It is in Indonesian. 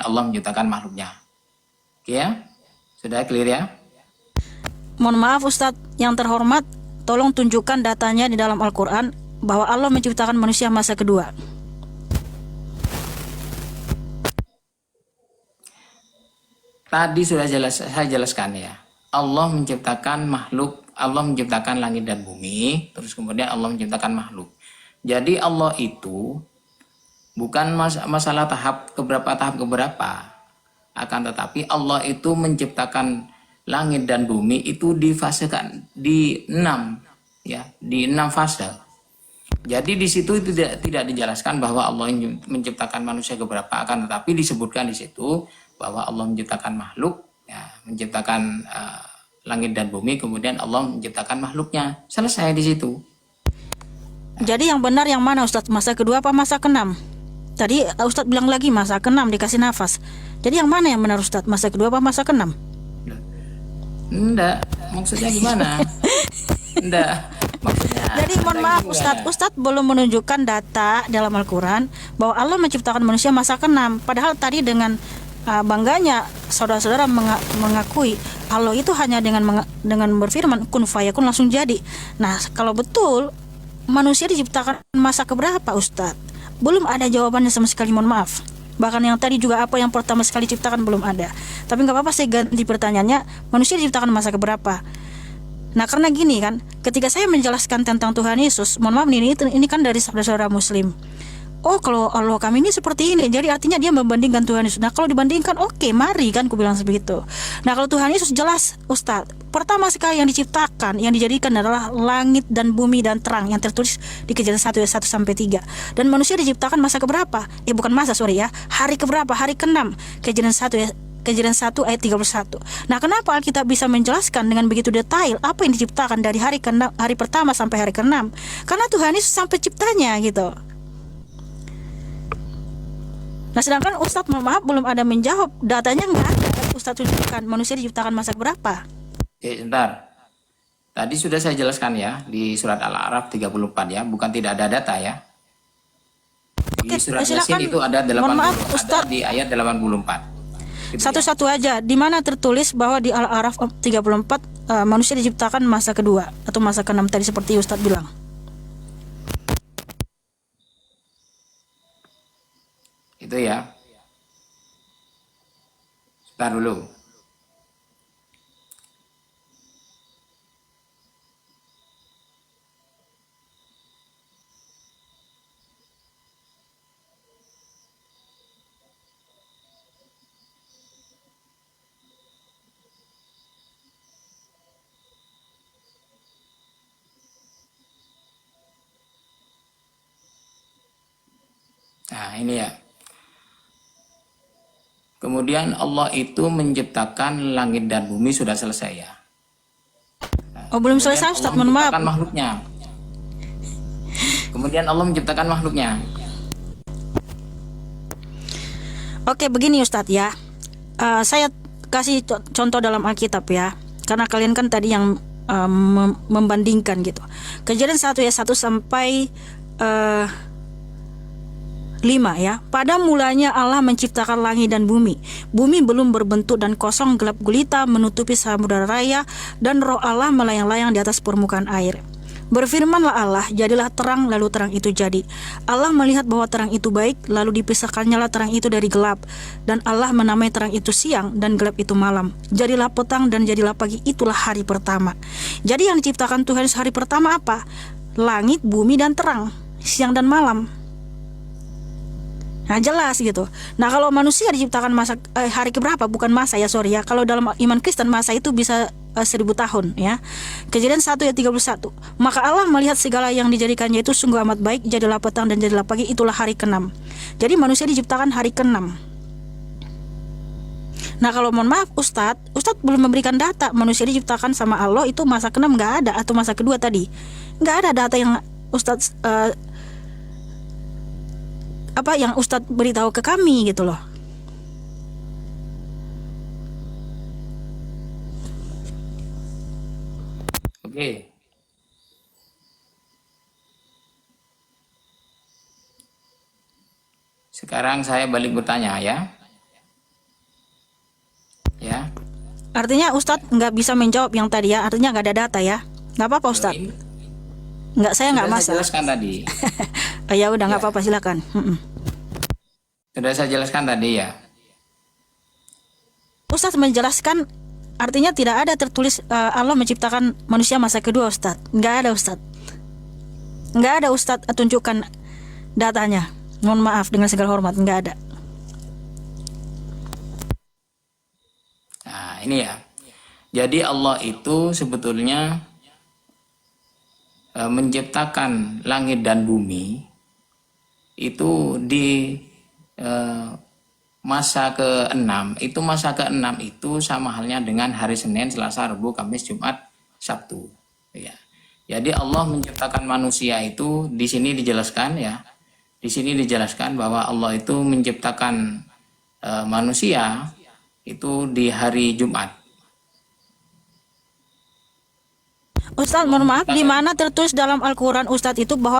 Allah menciptakan makhluknya. Oke ya? Sudah clear ya? Mohon maaf Ustadz yang terhormat, tolong tunjukkan datanya di dalam Al-Quran bahwa Allah menciptakan manusia masa kedua. Tadi sudah saya jelaskan ya. Allah menciptakan makhluk, Allah menciptakan langit dan bumi, terus kemudian Allah menciptakan makhluk. Jadi Allah itu bukan masalah tahap keberapa, akan tetapi Allah itu menciptakan langit dan bumi itu difasekan di 6 ya, di 6 fase. Jadi di situ tidak dijelaskan bahwa Allah menciptakan manusia keberapa, akan tetapi disebutkan di situ bahwa Allah menciptakan makhluk, ya, menciptakan langit dan bumi, kemudian Allah menciptakan makhluknya. Selesai di situ. Jadi yang benar yang mana Ustadz? Masa kedua apa masa keenam? Tadi Ustadz bilang lagi masa keenam dikasih nafas. Jadi yang mana yang benar Ustadz? Masa kedua apa masa keenam? Enggak, maksudnya gimana? Enggak, maksudnya. Jadi mohon maaf Ustadz belum menunjukkan data dalam Al-Quran bahwa Allah menciptakan manusia masa keenam. Padahal tadi dengan bangganya saudara-saudara mengakui Allah itu hanya dengan berfirman kun fayakun langsung jadi. Nah kalau betul manusia diciptakan masa keberapa Ustadz? Belum ada jawabannya sama sekali, mohon maaf. Bahkan yang tadi juga apa yang pertama sekali ciptakan belum ada. Tapi nggak apa-apa, saya ganti pertanyaannya, manusia diciptakan masa keberapa? Nah karena gini kan, ketika saya menjelaskan tentang Tuhan Yesus, mohon maaf ini kan dari saudara-saudara Muslim. Oh kalau Allah kami ini seperti ini, jadi artinya dia membandingkan Tuhan Yesus. Nah kalau dibandingkan, oke, mari kan, aku bilang sebegitu. Nah kalau Tuhan Yesus jelas Ustadz, pertama sekali yang diciptakan, yang dijadikan adalah langit dan bumi dan terang, yang tertulis di Kejadian 1 ayat 1 sampai 3. Dan manusia diciptakan masa keberapa? Bukan masa, sorry ya, hari keberapa? Hari ke-6. Kejadian 1 ayat 31. Nah kenapa Alkitab bisa menjelaskan dengan begitu detail apa yang diciptakan dari hari pertama sampai hari ke-6? Karena Tuhan Yesus sampai ciptanya gitu. Nah sedangkan Ustadz mohon maaf belum ada menjawab, datanya nggak ada. Ustadz tunjukkan manusia diciptakan masa berapa. Oke, sebentar. Tadi sudah saya jelaskan ya di surat Al-A'raf 34 ya, bukan tidak ada data ya. Di surat Yasin itu ada 80, mohon maaf, ada di ayat 84. Gitu satu-satu aja, di mana tertulis bahwa di Al-A'raf 34 manusia diciptakan masa kedua atau masa ke-6 tadi seperti Ustadz bilang. Itu ya. Sebentar dulu. Nah ini ya. Kemudian Allah itu menciptakan langit dan bumi sudah selesai ya. Nah, Oh belum selesai Ustadz, mohon maaf. Makhluknya. Kemudian Allah menciptakan makhluknya. Oke begini Ustadz ya, saya kasih contoh dalam Alkitab ya, karena kalian kan tadi yang membandingkan gitu. Kejadian 1 ayat 1 sampai 5 ya. Pada mulanya Allah menciptakan langit dan bumi. Bumi belum berbentuk dan kosong, gelap gulita menutupi samudera raya, dan roh Allah melayang-layang di atas permukaan air. Berfirmanlah Allah, jadilah terang, lalu terang itu jadi. Allah melihat bahwa terang itu baik, lalu dipisahkannyalah terang itu dari gelap. Dan Allah menamai terang itu siang, dan gelap itu malam. Jadilah petang dan jadilah pagi, itulah hari pertama. Jadi yang diciptakan Tuhan hari pertama apa? Langit, bumi, dan terang, siang dan malam. Nah jelas gitu. Nah kalau manusia diciptakan masa hari keberapa, bukan masa ya, sorry ya. Kalau dalam iman Kristen masa itu bisa 1000 tahun ya. Kejadian 1 ayat 31. Maka Allah melihat segala yang dijadikannya itu sungguh amat baik, jadilah petang dan jadilah pagi, itulah hari ke-6. Jadi manusia diciptakan hari ke-6. Nah kalau mohon maaf Ustadz belum memberikan data manusia diciptakan sama Allah itu masa ke-6 nggak ada, atau masa kedua tadi. Nggak ada data yang Ustadz apa yang Ustadz beritahu ke kami gitu loh. Oke. Sekarang saya balik bertanya ya. Artinya Ustadz nggak bisa menjawab yang tadi ya, artinya nggak ada data ya. Nggak apa-apa Ustadz. Ini Nggak, saya nggak sudah saya masalah. jelaskan tadi. Oh, ya udah nggak Ya. apa-apa, silakan. Sudah saya jelaskan tadi ya. Ustadz menjelaskan artinya tidak ada tertulis Allah menciptakan manusia masa kedua Ustadz. Nggak ada Ustadz. Nggak ada Ustadz, tunjukkan datanya. Mohon maaf dengan segala hormat, nggak ada. Nah, ini ya. Jadi Allah itu sebetulnya menciptakan langit dan bumi itu di masa ke-6. Itu masa ke-6 itu sama halnya dengan hari Senin, Selasa, Rabu, Kamis, Jumat, Sabtu. Ya. Jadi Allah menciptakan manusia itu di sini dijelaskan ya. Di sini dijelaskan bahwa Allah itu menciptakan manusia itu di hari Jumat. Ustadz, mohon maaf, di mana tertulis dalam Al-Quran Ustadz itu bahwa